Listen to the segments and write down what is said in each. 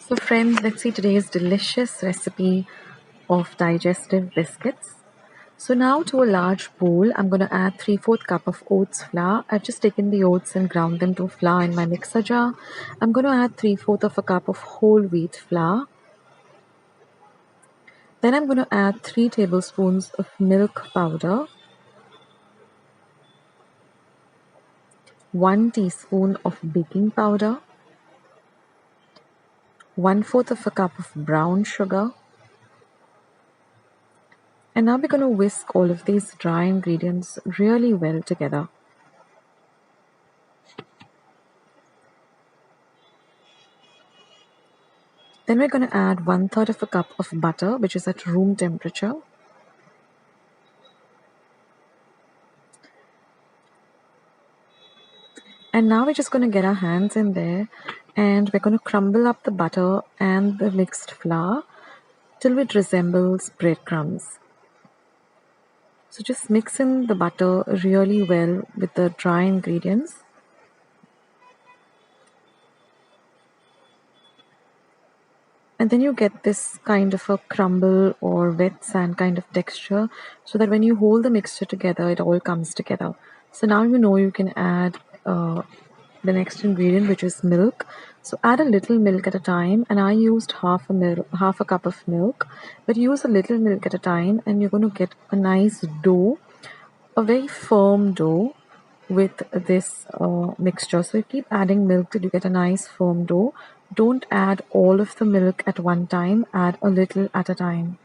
So friends, let's see today's delicious recipe of digestive biscuits. So now to a large bowl, I'm going to add 3/4 cup of oats flour. I've just taken the oats and ground them to flour in my mixer jar. I'm going to add 3/4 of a cup of whole wheat flour. Then I'm going to add 3 tablespoons of milk powder, 1 teaspoon of baking powder, 1/4 of a cup of brown sugar. And now we're going to whisk all of these dry ingredients really well together. Then we're going to add 1/3 of a cup of butter, which is at room temperature. And now we're just going to get our hands in there and we're going to crumble up the butter and the mixed flour till it resembles breadcrumbs. So just mix in the butter really well with the dry ingredients. And then you get this kind of a crumble or wet sand kind of texture, so that when you hold the mixture together, it all comes together. So now you know you can add the next ingredient, which is milk. So add a little milk at a time, and I used half a cup of milk, but use a little milk at a time, and you're going to get a nice dough, a very firm dough with this mixture. So you keep adding milk till you get a nice firm dough. Don't add all of the milk at one time, add a little at a time.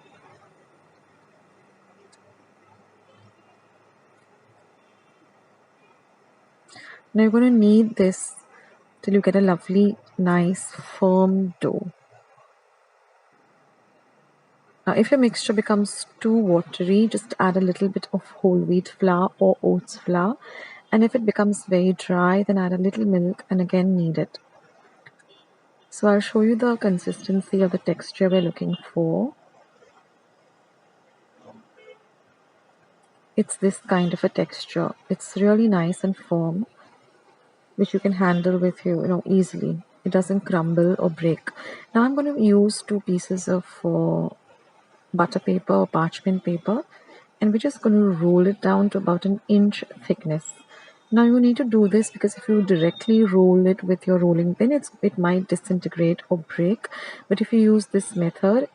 Now you're going to knead this till you get a lovely, nice, firm dough. Now if your mixture becomes too watery, just add a little bit of whole wheat flour or oats flour. And if it becomes very dry, then add a little milk and again knead it. So I'll show you the consistency of the texture we're looking for. It's this kind of a texture. It's really nice and firm, which you can handle with you, easily. It doesn't crumble or break. Now I'm going to use 2 pieces of butter paper or parchment paper, and we're just going to roll it down to about an inch thickness. Now you need to do this because if you directly roll it with your rolling pin, it might disintegrate or break. But if you use this method,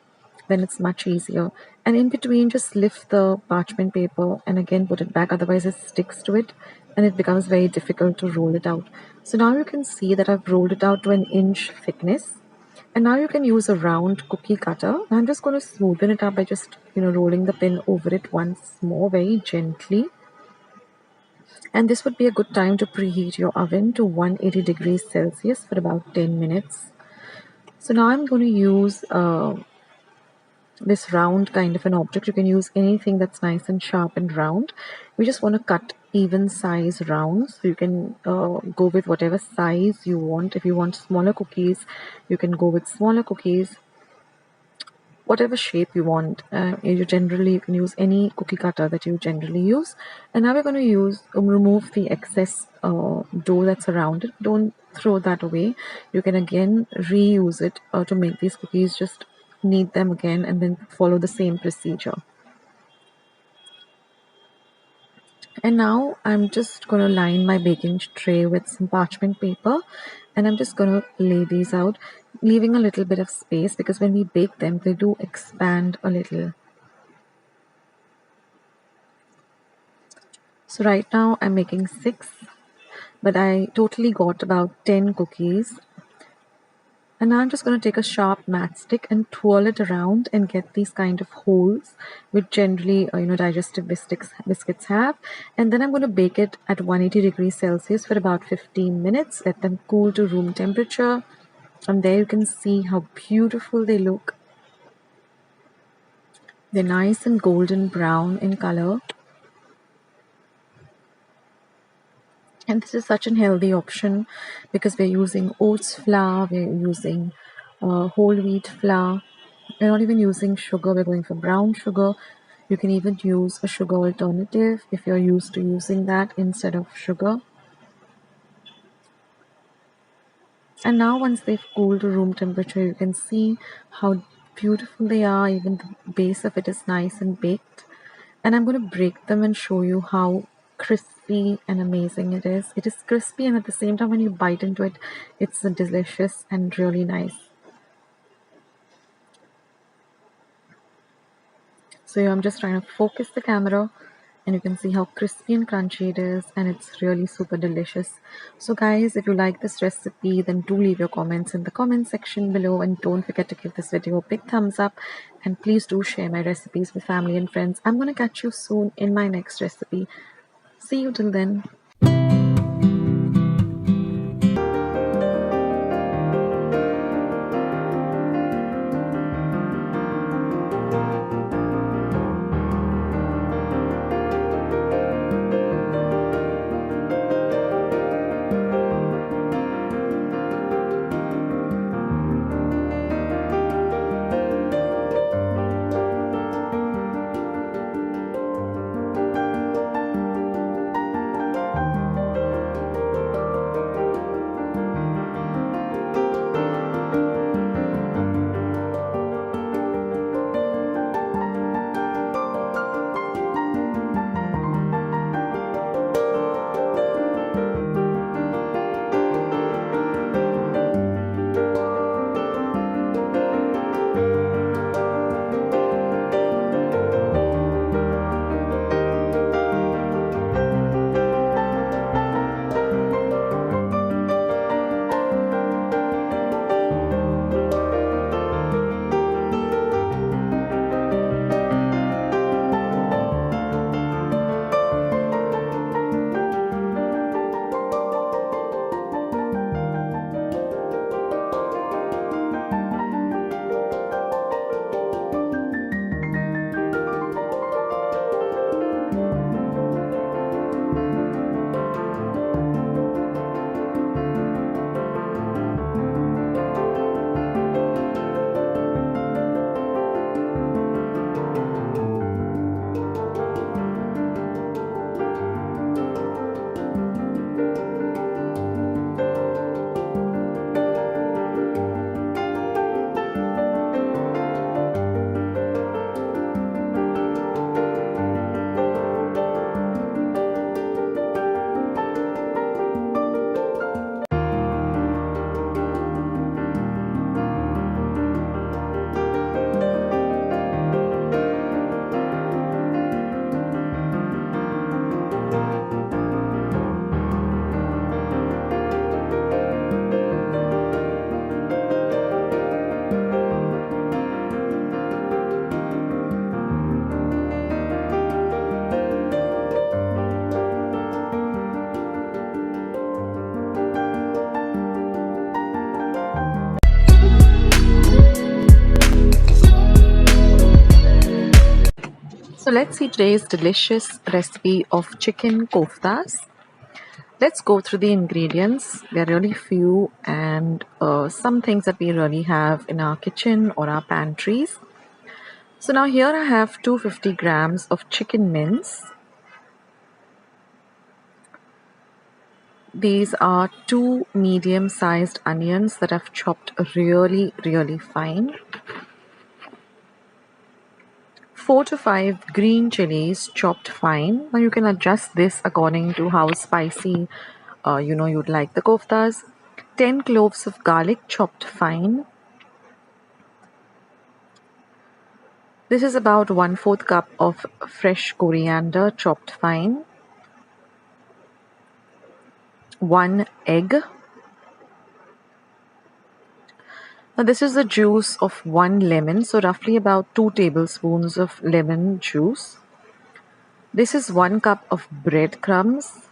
then it's much easier. And in between, just lift the parchment paper and again put it back, otherwise it sticks to it and it becomes very difficult to roll it out. So now you can see that I've rolled it out to an inch thickness. And now you can use a round cookie cutter. I'm just going to smoothen it up by just rolling the pin over it once more very gently. And this would be a good time to preheat your oven to 180 degrees Celsius for about 10 minutes. So now I'm going to use this round kind of an object. You can use anything that's nice and sharp and round. We just want to cut even size rounds. So you can go with whatever size you want. If you want smaller cookies, you can go with smaller cookies. Whatever shape you want. You can use any cookie cutter that you generally use. And now we're going to remove the excess dough that's around it. Don't throw that away. You can again reuse it to make these cookies. Just knead them again and then follow the same procedure. And now I'm just going to line my baking tray with some parchment paper, and I'm just going to lay these out, leaving a little bit of space because when we bake them, they do expand a little. So right now I'm making 6, but I totally got about 10 cookies. And now I'm just going to take a sharp matchstick and twirl it around and get these kind of holes, which generally, digestive biscuits have. And then I'm going to bake it at 180 degrees Celsius for about 15 minutes. Let them cool to room temperature. And there you can see how beautiful they look. They're nice and golden brown in color. And this is such a healthy option because we're using oats flour, we're using whole wheat flour. We're not even using sugar, we're going for brown sugar. You can even use a sugar alternative if you're used to using that instead of sugar. And now once they've cooled to room temperature, you can see how beautiful they are. Even the base of it is nice and baked. And I'm going to break them and show you how crispy and amazing it is. It is crispy, and at the same time when you bite into it, it's delicious and really nice. So I'm just trying to focus the camera, and you can see how crispy and crunchy it is, and it's really super delicious. So guys, if you like this recipe, then do leave your comments in the comment section below, and don't forget to give this video a big thumbs up, and please do share my recipes with family and friends. I'm going to catch you soon in my next recipe. See you till then. So let's see today's delicious recipe of chicken koftas. Let's go through the ingredients. They're really few, and some things that we really have in our kitchen or our pantries. So now here I have 250 grams of chicken mince. These are 2 medium-sized onions that I've chopped really fine. 4 to 5 green chilies chopped fine. Now you can adjust this according to how spicy you'd like the koftas. 10 cloves of garlic chopped fine. This is about 1/4 cup of fresh coriander chopped fine. 1 egg. Now this is the juice of 1 lemon, so roughly about 2 tablespoons of lemon juice. This is 1 cup of breadcrumbs.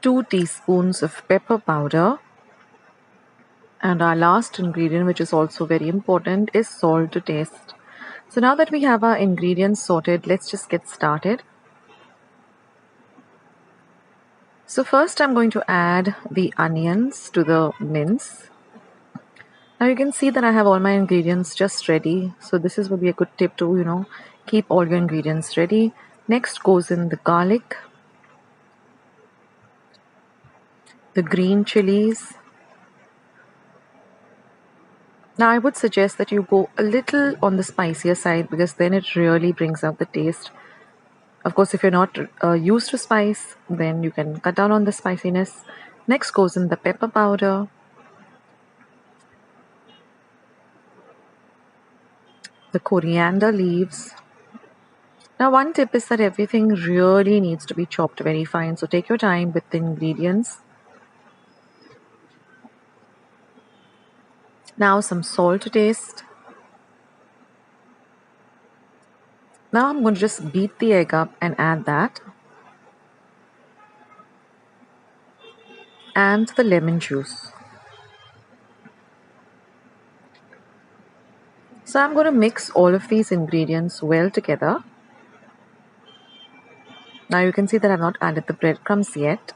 2 teaspoons of pepper powder. And our last ingredient, which is also very important, is salt to taste. So now that we have our ingredients sorted, let's just get started. So first I'm going to add the onions to the mince. Now you can see that I have all my ingredients just ready. So this would be a good tip to, keep all your ingredients ready. Next goes in the garlic. the green chilies. Now, I would suggest that you go a little on the spicier side because then it really brings out the taste. Of course, if you're not used to spice, then you can cut down on the spiciness. Next goes in the pepper powder, the coriander leaves. Now, one tip is that everything really needs to be chopped very fine, so take your time with the ingredients. Now, some salt to taste. Now, I'm going to just beat the egg up and add that. And the lemon juice. So, I'm going to mix all of these ingredients well together. Now, you can see that I've not added the breadcrumbs yet.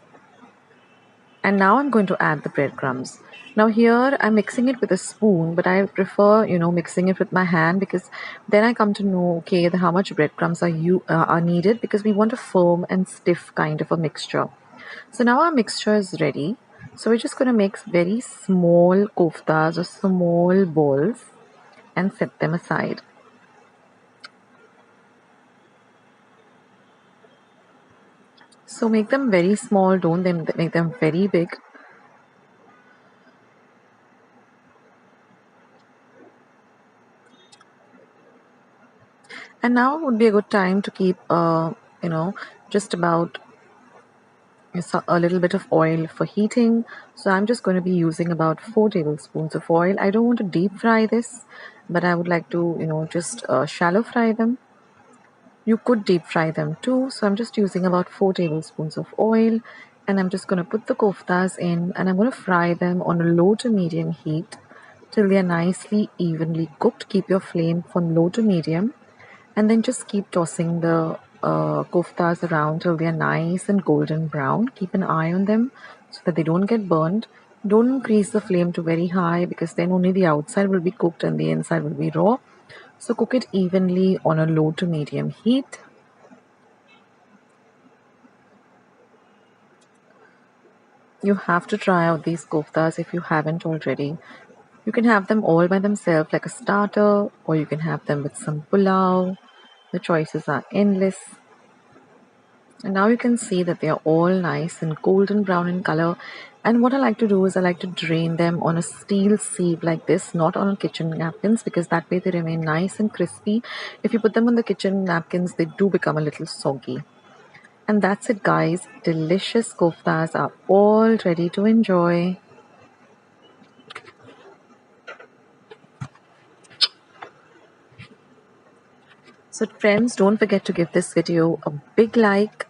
And now I'm going to add the breadcrumbs. Now here I'm mixing it with a spoon, but I prefer, mixing it with my hand because then I come to know, okay, how much breadcrumbs are needed because we want a firm and stiff kind of a mixture. So now our mixture is ready. So we're just going to make very small koftas or small balls and set them aside. So make them very small, don't make them very big. And now would be a good time to keep, just about a little bit of oil for heating. So I'm just going to be using about 4 tablespoons of oil. I don't want to deep fry this, but I would like to, just shallow fry them. You could deep fry them too. So I'm just using about 4 tablespoons of oil, and I'm just going to put the koftas in, and I'm going to fry them on a low to medium heat till they are nicely evenly cooked. Keep your flame from low to medium, and then just keep tossing the koftas around till they are nice and golden brown. Keep an eye on them so that they don't get burned. Don't increase the flame to very high because then only the outside will be cooked and the inside will be raw. So cook it evenly on a low to medium heat. You have to try out these koftas if you haven't already. You can have them all by themselves like a starter, or you can have them with some pulao. The choices are endless. And now you can see that they are all nice and golden brown in color. And what I like to do is I like to drain them on a steel sieve like this, not on kitchen napkins, because that way they remain nice and crispy. If you put them on the kitchen napkins, they do become a little soggy. And that's it, guys. Delicious koftas are all ready to enjoy. So friends, don't forget to give this video a big like.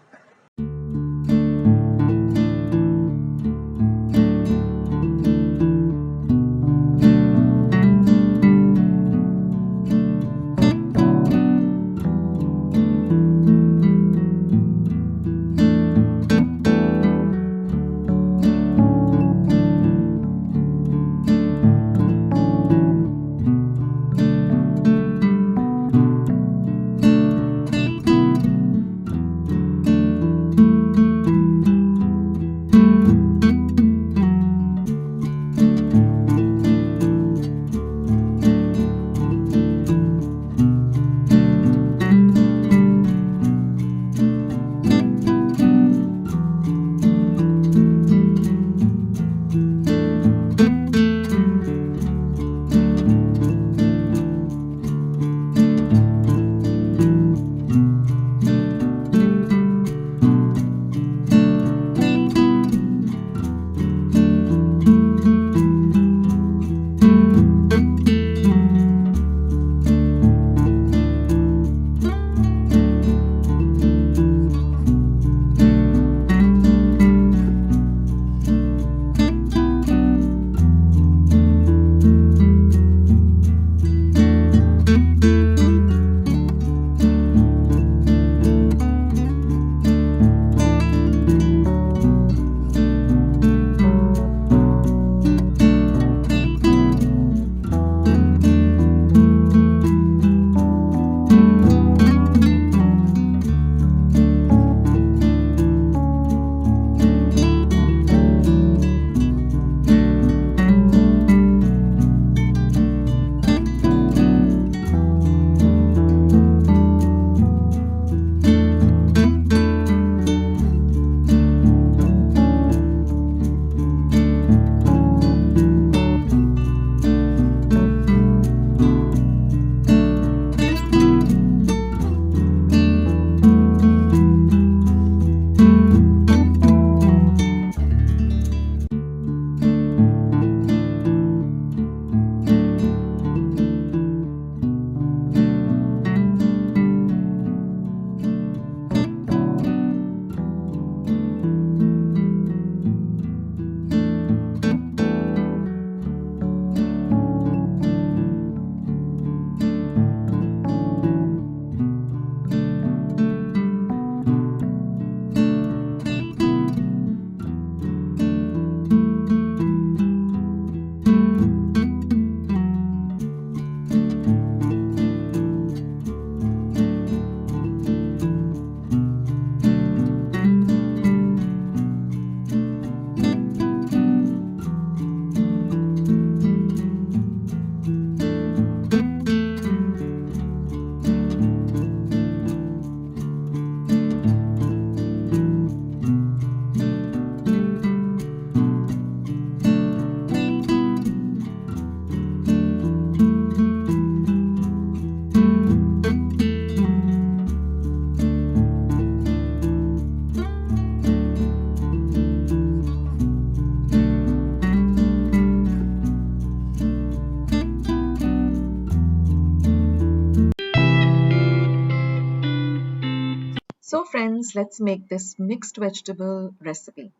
So friends, let's make this mixed vegetable recipe.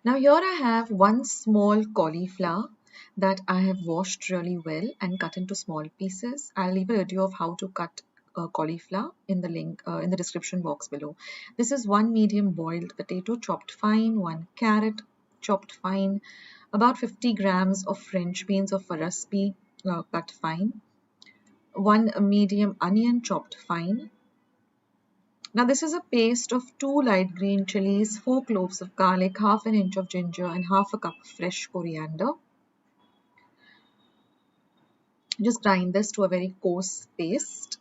Now here I have one small cauliflower that I have washed really well and cut into small pieces. I'll leave a video of how to cut cauliflower in the link in the description box below. This is one medium boiled potato chopped fine, one carrot chopped fine, about 50 grams of French beans of a recipe cut fine, one medium onion chopped fine. Now this is a paste of 2 light green chilies, 4 cloves of garlic, half an inch of ginger and half a cup of fresh coriander. Just grind this to a very coarse paste.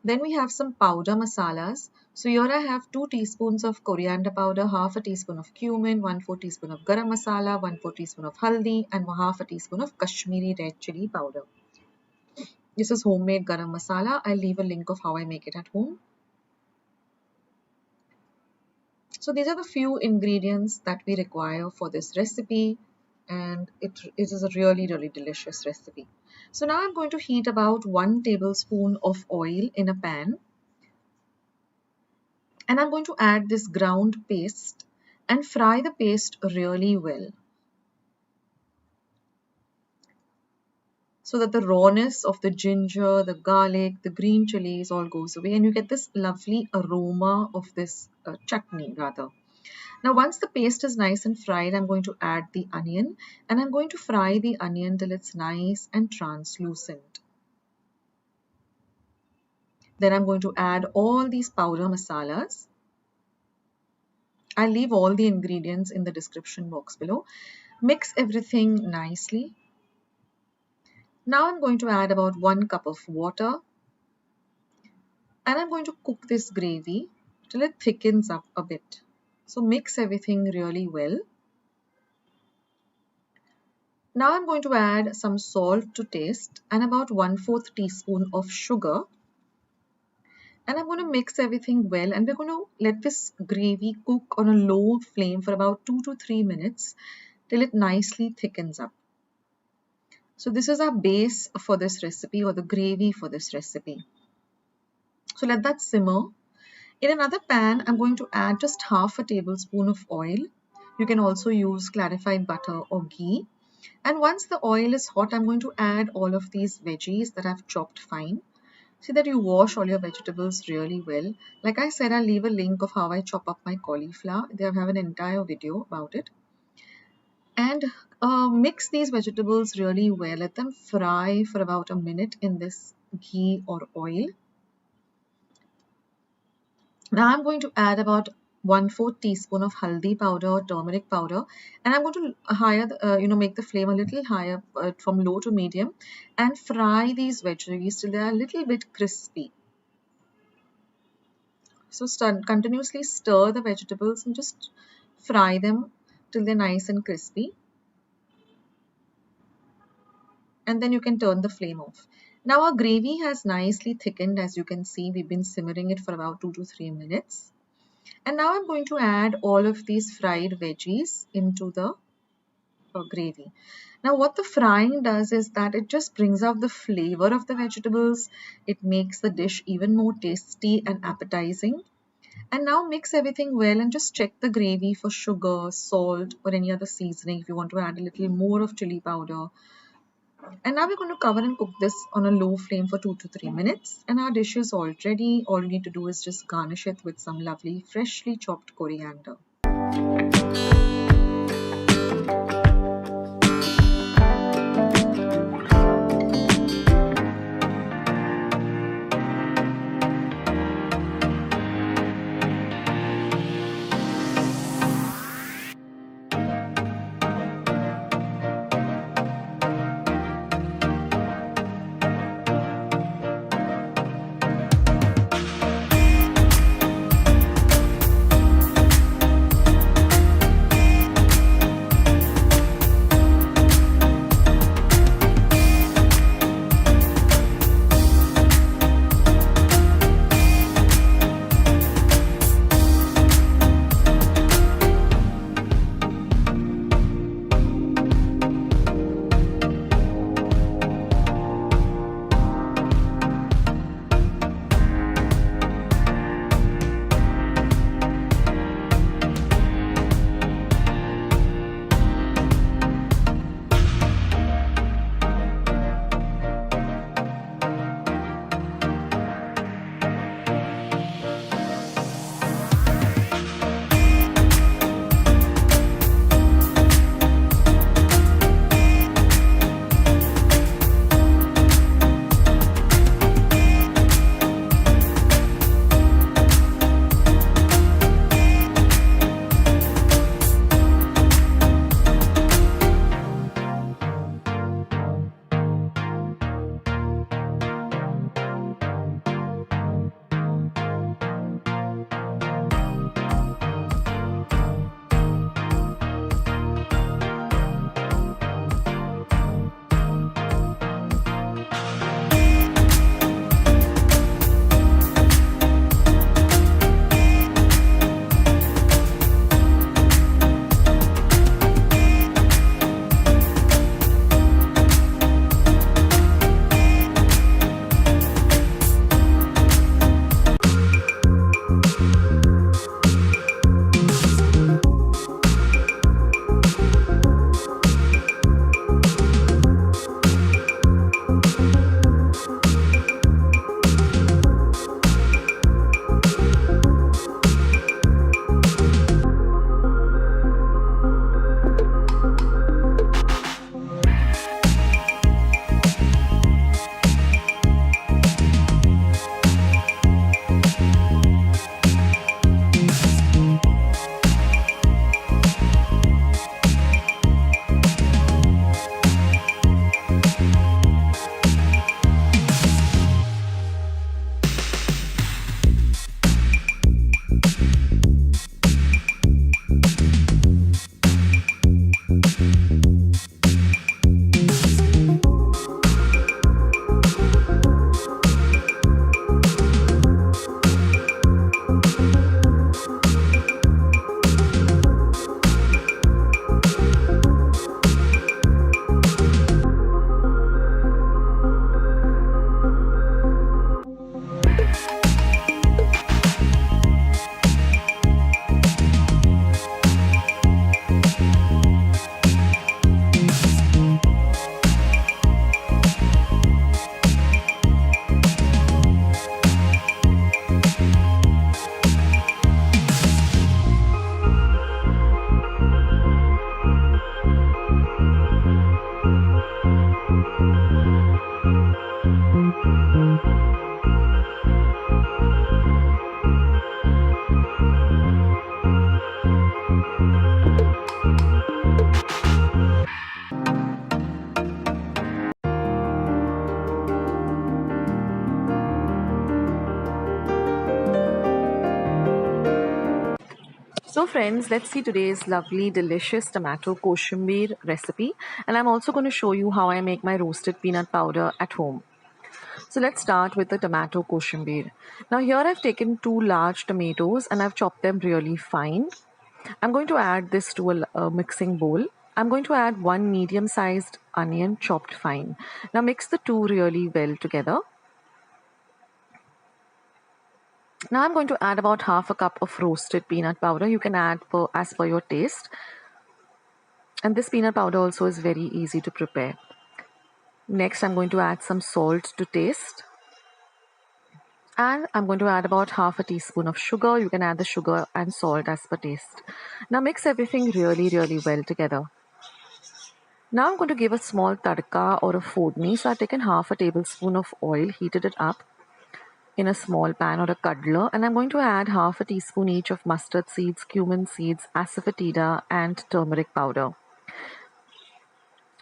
Then we have some powder masalas. So here I have 2 teaspoons of coriander powder, half a teaspoon of cumin, 1/4 teaspoon of garam masala, 1/4 teaspoon of haldi and half a teaspoon of Kashmiri red chili powder. This is homemade garam masala. I'll leave a link of how I make it at home. So these are the few ingredients that we require for this recipe, and it is a really delicious recipe. So now I'm going to heat about 1 tablespoon of oil in a pan, and I'm going to add this ground paste and fry the paste really well so that the rawness of the ginger, the garlic, the green chilies all goes away and you get this lovely aroma of this chutney rather. Now once the paste is nice and fried, I'm going to add the onion and I'm going to fry the onion till it's nice and translucent. Then I'm going to add all these powder masalas. I'll leave all the ingredients in the description box below. Mix everything nicely. Now I'm going to add about 1 cup of water and I'm going to cook this gravy till it thickens up a bit. So mix everything really well. Now I'm going to add some salt to taste and about 1/4 teaspoon of sugar. And I'm going to mix everything well and we're going to let this gravy cook on a low flame for about 2 to 3 minutes till it nicely thickens up. So this is our base for this recipe or the gravy for this recipe. So let that simmer. In another pan, I'm going to add just half a tablespoon of oil. You can also use clarified butter or ghee. And once the oil is hot, I'm going to add all of these veggies that I've chopped fine. See that you wash all your vegetables really well. Like I said, I'll leave a link of how I chop up my cauliflower. They have an entire video about it. And mix these vegetables really well. Let them fry for about a minute in this ghee or oil. Now I'm going to add about 1/4 teaspoon of haldi powder or turmeric powder, and I'm going to make the flame a little higher from low to medium and fry these veggies till they are a little bit crispy. So continuously stir the vegetables and just fry them till they're nice and crispy. And then you can turn the flame off. Now our gravy has nicely thickened. As you can see, we've been simmering it for about 2 to 3 minutes. And now I'm going to add all of these fried veggies into the gravy. Now what the frying does is that it just brings out the flavor of the vegetables. It makes the dish even more tasty and appetizing. And now mix everything well and just check the gravy for sugar, salt or any other seasoning if you want to add a little more of chili powder. And now we're going to cover and cook this on a low flame for 2 to 3 minutes. And our dish is all ready. All you need to do is just garnish it with some lovely freshly chopped coriander. friends, let's see today's lovely delicious tomato koshambir recipe, and I'm also going to show you how I make my roasted peanut powder at home. So let's start with the tomato koshambir. Now here I've taken 2 large tomatoes and I've chopped them really fine. I'm going to add this to a mixing bowl. I'm going to add 1 medium-sized onion chopped fine. Now mix the two really well together. Now I'm going to add about half a cup of roasted peanut powder. You can add as per your taste. And this peanut powder also is very easy to prepare. Next, I'm going to add some salt to taste. And I'm going to add about half a teaspoon of sugar. You can add the sugar and salt as per taste. Now mix everything really well together. Now I'm going to give a small tadka or a fodni. So I've taken half a tablespoon of oil, heated it up in a small pan or a cuddler, and I'm going to add half a teaspoon each of mustard seeds, cumin seeds, asafoetida, and turmeric powder.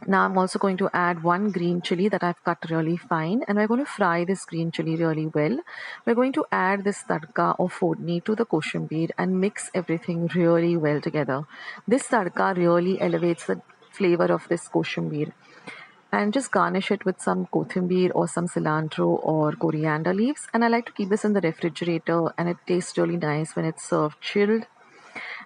Now I'm also going to add 1 green chili that I've cut really fine, and we're going to fry this green chili really well. We're going to add this tadka or fodni to the koshambir and mix everything really well together. This tadka really elevates the flavor of this koshambir. And just garnish it with some kothambir or some cilantro or coriander leaves. And I like to keep this in the refrigerator, and it tastes really nice when it's served chilled.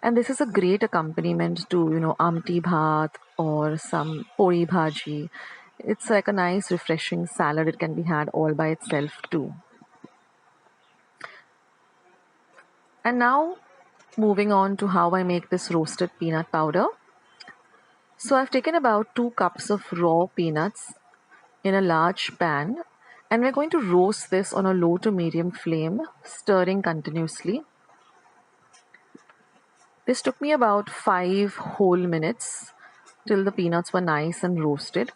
And this is a great accompaniment to, amti bhaat or some puri bhaji. It's like a nice refreshing salad. It can be had all by itself too. And now moving on to how I make this roasted peanut powder. So I've taken about 2 cups of raw peanuts in a large pan, and we're going to roast this on a low to medium flame, stirring continuously. This took me about 5 whole minutes till the peanuts were nice and roasted.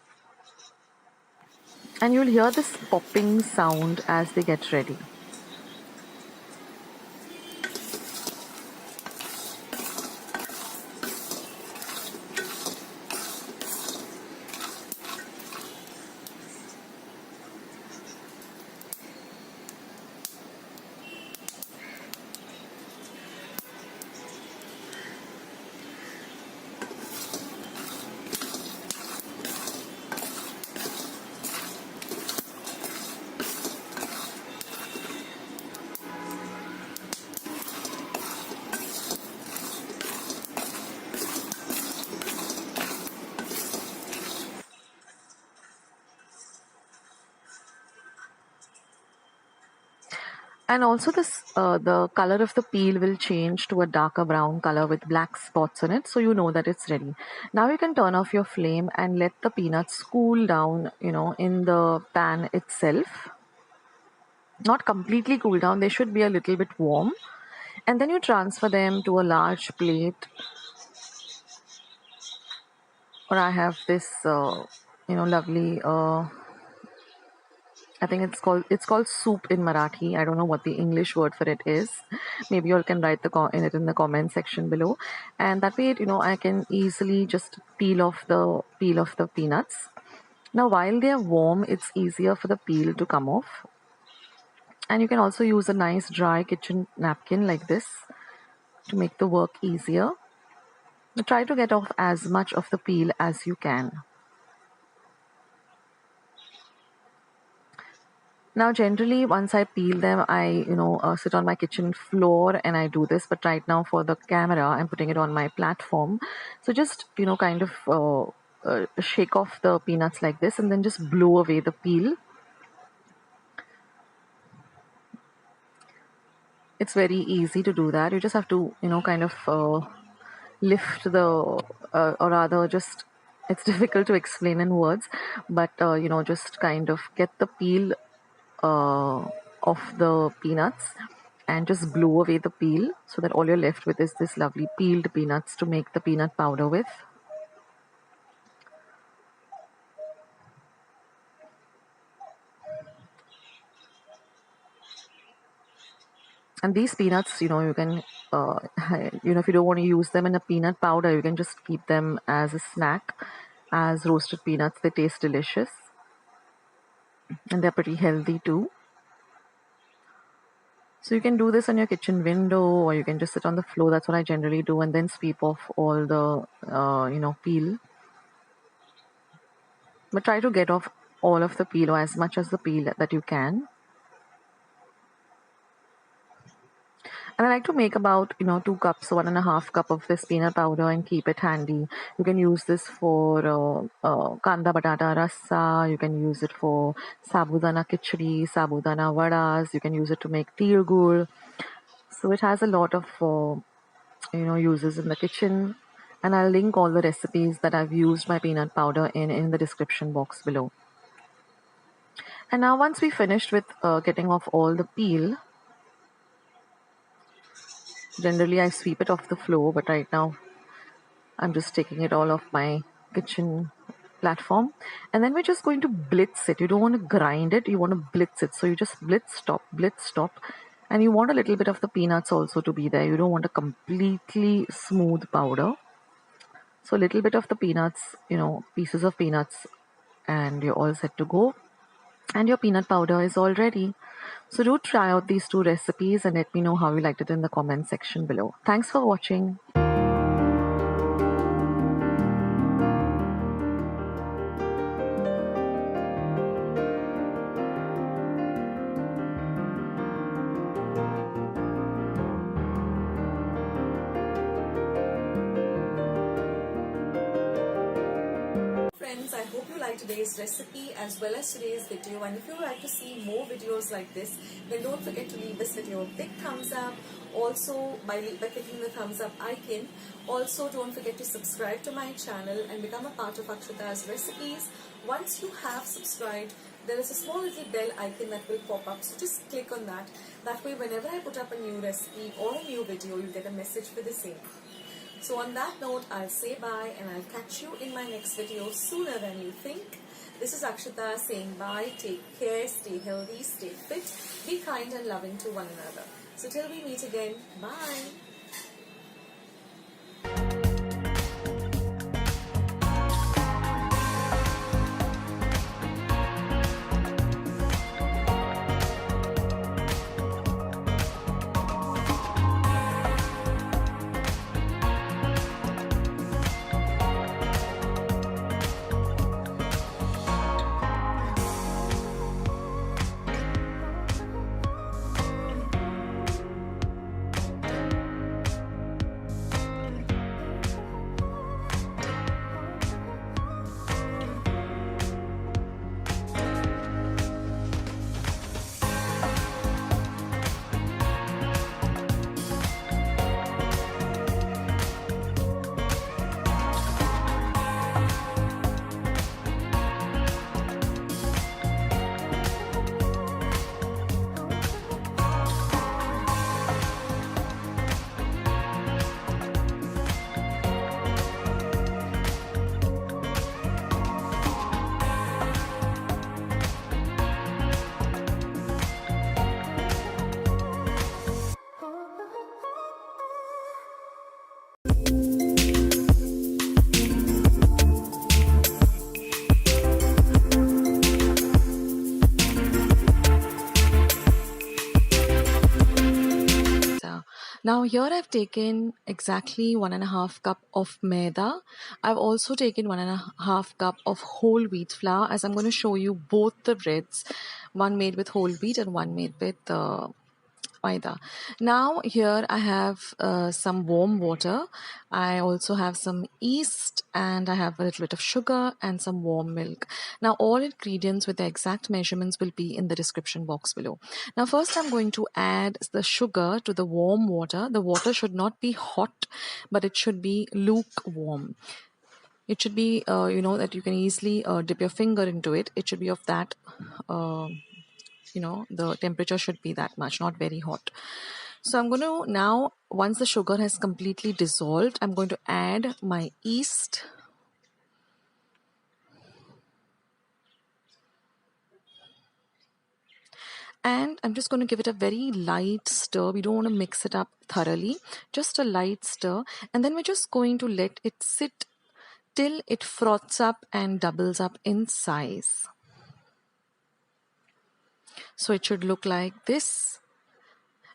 And you'll hear this popping sound as they get ready. And also the color of the peel will change to a darker brown color with black spots on it, so you know that it's ready. Now you can turn off your flame and let the peanuts cool down, in the pan itself. Not completely cool down, they should be a little bit warm. And then you transfer them to a large plate. Or I have this, lovely I think it's called soup in Marathi. I don't know what the English word for it is. Maybe you all can write in the comment section below. And that way, I can easily just peel off the peanuts. Now, while they are warm, it's easier for the peel to come off. And you can also use a nice dry kitchen napkin like this to make the work easier. Try to get off as much of the peel as you can. Now, generally, once I peel them, I, sit on my kitchen floor and I do this. But right now, for the camera, I'm putting it on my platform. So just, kind of shake off the peanuts like this and then just blow away the peel. It's very easy to do that. You just have to, kind of lift or rather just, it's difficult to explain in words, but, just kind of get the peel of the peanuts and just blow away the peel so that all you're left with is this lovely peeled peanuts to make the peanut powder with. And these peanuts, you can, if you don't want to use them in a peanut powder, you can just keep them as a snack, as roasted peanuts. They taste delicious and they're pretty healthy too. So you can do this on your kitchen window, or you can just sit on the floor. That's what I generally do, and then sweep off all the peel. But try to get off all of the peel, or as much as the peel that you can. And I like to make about 2 cups, 1.5 cup of this peanut powder and keep it handy. You can use this for kanda batata rasa. You can use it for sabudana khichdi, sabudana vadas. You can use it to make tir gur. So it has a lot of uses in the kitchen. And I'll link all the recipes that I've used my peanut powder in the description box below. And now once we finished with getting off all the peel, generally I sweep it off the floor, but right now I'm just taking it all off my kitchen platform. And then we're just going to blitz it. You don't want to grind it, you want to blitz it. So you just blitz, stop. And you want a little bit of the peanuts also to be there. You don't want a completely smooth powder. So a little bit of the peanuts, pieces of peanuts, and you're all set to go. And your peanut powder is all ready. So do try out these 2 recipes and let me know how you liked it in the comment section below. Thanks for watching. Friends, I hope you liked today's recipe as well as today's video, and if you would like to see more videos like this, then don't forget to leave this video a big thumbs up. Also, by clicking the thumbs up icon. Also, don't forget to subscribe to my channel and become a part of Akshita's recipes. Once you have subscribed, there is a small little bell icon that will pop up, so just click on that. That way, whenever I put up a new recipe or a new video, you'll get a message for the same. So on that note, I'll say bye and I'll catch you in my next video sooner than you think. This is Akshita saying bye. Take care, stay healthy, stay fit, be kind and loving to one another. So till we meet again, bye. Now here I've taken exactly 1.5 cup of maida. I've also taken 1.5 cup of whole wheat flour, as I'm going to show you both the breads, one made with whole wheat and one made with maida. Now here I have some warm water. I also have some yeast, and I have a little bit of sugar and some warm milk. Now all ingredients with the exact measurements will be in the description box below. Now first I'm going to add the sugar to the warm water. The water should not be hot, but it should be lukewarm. It should be that you can easily dip your finger into it. It should be of that the temperature should be that much, not very hot. So I'm going to now, once the sugar has completely dissolved, I'm going to add my yeast. And I'm just going to give it a very light stir. We don't want to mix it up thoroughly, just a light stir. And then we're just going to let it sit till it froths up and doubles up in size. So it should look like this.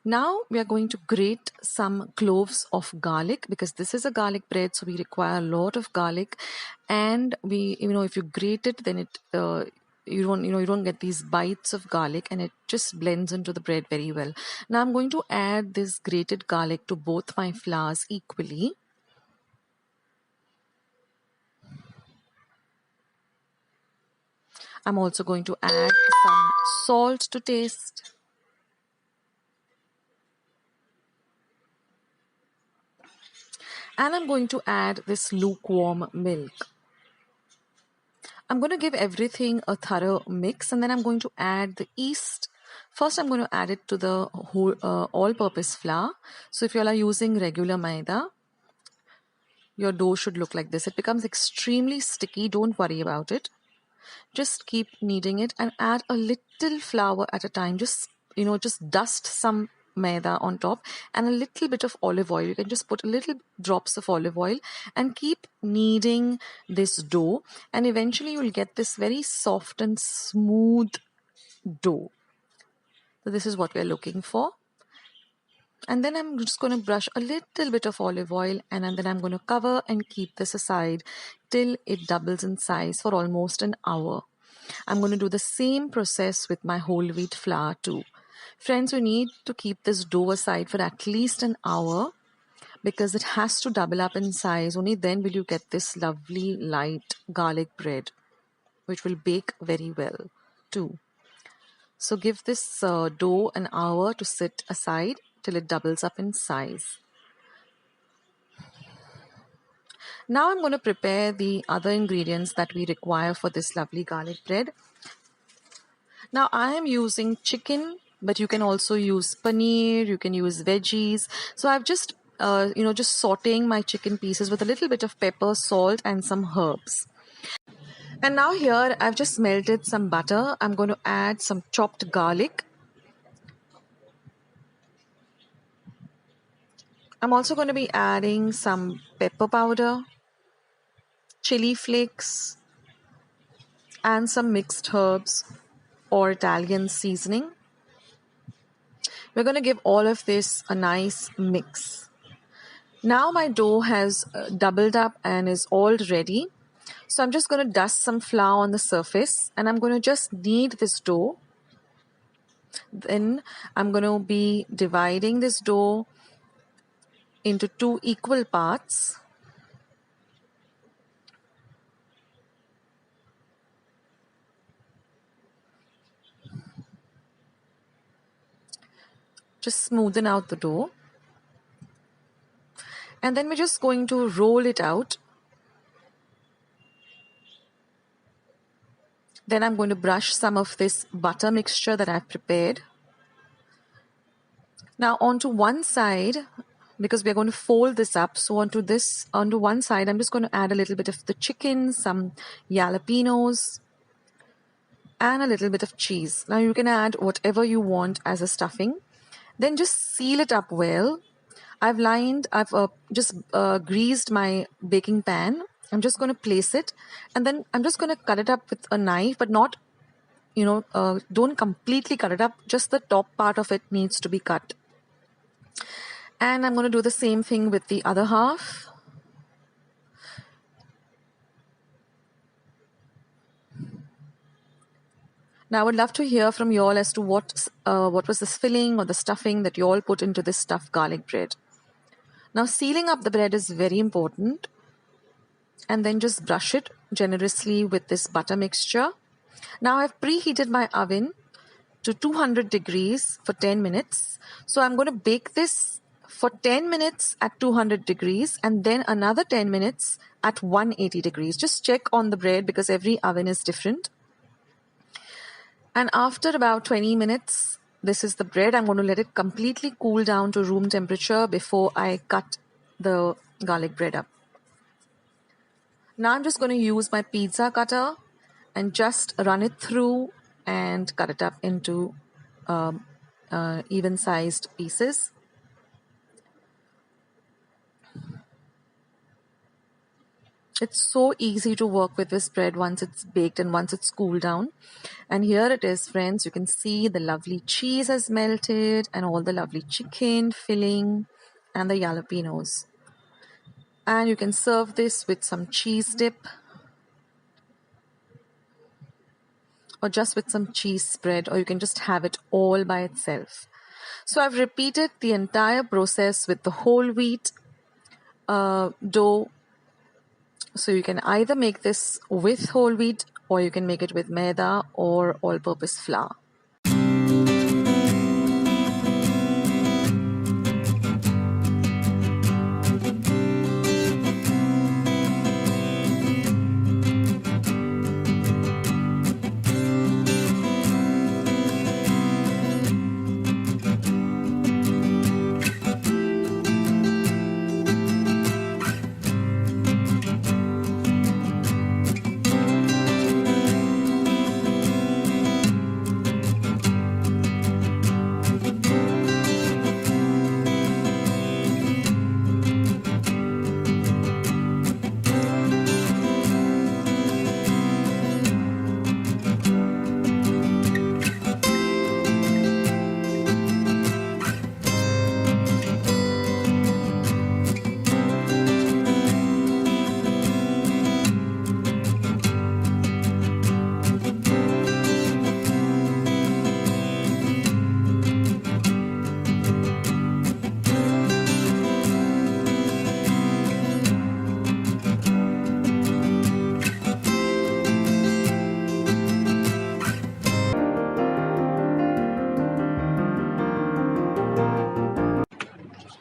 Now we are going to grate some cloves of garlic, because this is a garlic bread, so we require a lot of garlic. And if you grate it, then you don't get these bites of garlic, and it just blends into the bread very well. Now I'm going to add this grated garlic to both my flours equally. I'm also going to add some salt to taste. And I'm going to add this lukewarm milk. I'm going to give everything a thorough mix, and then I'm going to add the yeast. First, I'm going to add it to the whole all-purpose flour. So if you are using regular maida, your dough should look like this. It becomes extremely sticky. Don't worry about it. Just keep kneading it and add a little flour at a time. Just dust some maida on top and a little bit of olive oil. You can just put a little drops of olive oil and keep kneading this dough, and eventually you will get this very soft and smooth dough. So this is what we're looking for. And then I'm just going to brush a little bit of olive oil, and then I'm going to cover and keep this aside till it doubles in size for almost an hour. I'm going to do the same process with my whole wheat flour too. Friends, you need to keep this dough aside for at least an hour, because it has to double up in size. Only then will you get this lovely light garlic bread, which will bake very well too. So give this dough an hour to sit aside till it doubles up in size. Now I'm going to prepare the other ingredients that we require for this lovely garlic bread. Now I am using chicken, but you can also use paneer, you can use veggies. So I've just sauteing my chicken pieces with a little bit of pepper, salt, and some herbs. And now here I've just melted some butter. I'm going to add some chopped garlic. I'm also going to be adding some pepper powder, chili flakes, and some mixed herbs or Italian seasoning. We're going to give all of this a nice mix. Now my dough has doubled up and is all ready. So I'm just going to dust some flour on the surface, and I'm going to just knead this dough. Then I'm going to be dividing this dough into 2 equal parts. Just smoothen out the dough. And then we're just going to roll it out. Then I'm going to brush some of this butter mixture that I've prepared. Now onto one side, because we're going to fold this up, so onto one side, I'm just going to add a little bit of the chicken, some jalapenos, and a little bit of cheese. Now you can add whatever you want as a stuffing. Then just seal it up well. I've just greased my baking pan. I'm just going to place it, and then I'm just going to cut it up with a knife, but not, don't completely cut it up. Just the top part of it needs to be cut. And I'm going to do the same thing with the other half. Now I would love to hear from you all as to what was this filling or the stuffing that you all put into this stuffed garlic bread. Now sealing up the bread is very important. And then just brush it generously with this butter mixture. Now I've preheated my oven to 200 degrees for 10 minutes. So I'm going to bake this for 10 minutes at 200 degrees and then another 10 minutes at 180 degrees. Just check on the bread because every oven is different. And after about 20 minutes, this is the bread. I'm going to let it completely cool down to room temperature before I cut the garlic bread up. Now I'm just going to use my pizza cutter and just run it through and cut it up into even-sized pieces. It's so easy to work with this bread once it's baked and once it's cooled down. And here it is, friends. You can see the lovely cheese has melted and all the lovely chicken filling and the jalapenos. And you can serve this with some cheese dip or just with some cheese spread, or you can just have it all by itself. So I've repeated the entire process with the whole wheat dough. So you can either make this with whole wheat or you can make it with maida or all-purpose flour.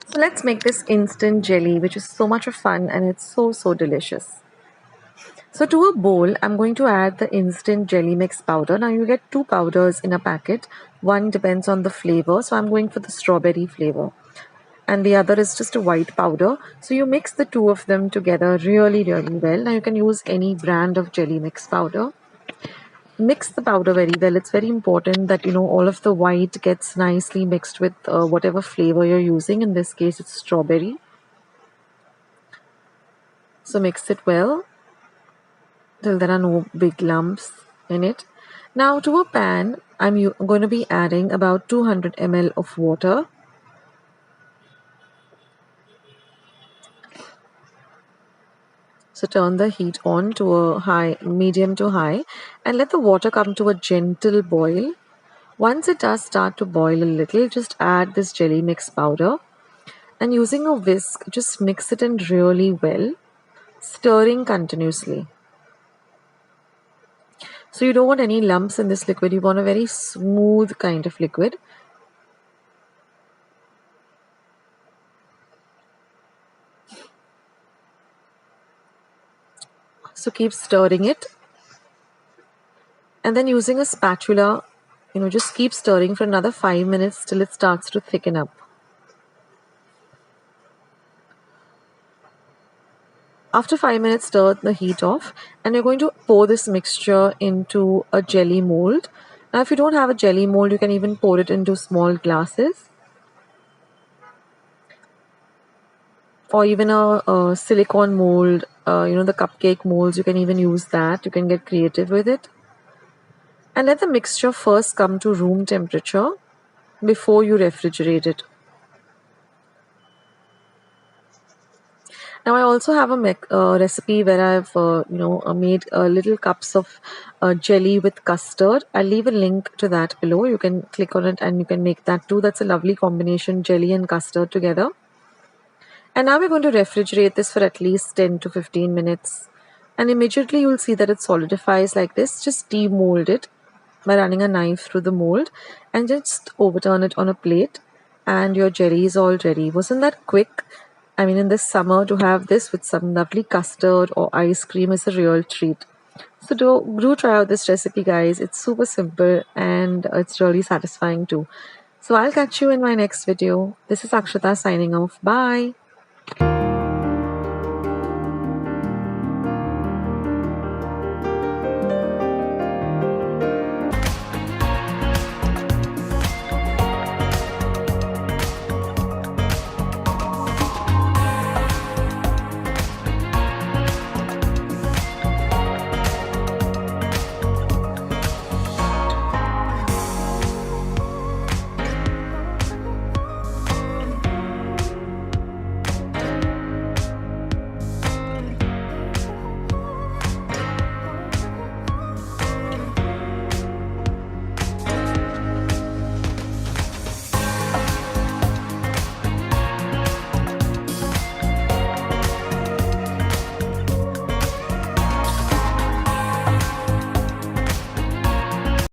So let's make this instant jelly, which is so much of fun and it's so delicious. So to a bowl, I'm going to add the instant jelly mix powder. Now you get 2 powders in a packet. One depends on the flavor. So I'm going for the strawberry flavor. And the other is just a white powder. So you mix the two of them together really well. Now you can use any brand of jelly mix powder. Mix the powder very well. It's very important that all of the white gets nicely mixed with whatever flavor you're using. In this case, it's strawberry. So mix it well till there are no big lumps in it. Now to a pan, I'm going to be adding about 200 ml of water. So turn the heat on to a medium to high, and let the water come to a gentle boil. Once it does start to boil a little, just add this jelly mix powder, and using a whisk, just mix it in really well, stirring continuously. So you don't want any lumps in this liquid. You want a very smooth kind of liquid. So keep stirring it. And then using a spatula, just keep stirring for another 5 minutes till it starts to thicken up. After 5 minutes, stir the heat off, and you're going to pour this mixture into a jelly mold. Now, if you don't have a jelly mold, you can even pour it into small glasses. Or even a silicone mold, the cupcake molds, you can even use that. You can get creative with it. And let the mixture first come to room temperature before you refrigerate it. Now I also have a recipe where I've made little cups of jelly with custard. I'll leave a link to that below. You can click on it and you can make that too. That's a lovely combination, jelly and custard together. And now we're going to refrigerate this for at least 10 to 15 minutes. And immediately you'll see that it solidifies like this. Just demold it by running a knife through the mold and just overturn it on a plate. And your jelly is all ready. Wasn't that quick? I mean, in this summer, to have this with some lovely custard or ice cream is a real treat. So do try out this recipe, guys. It's super simple and it's really satisfying too. So I'll catch you in my next video. This is Akshata signing off. Bye.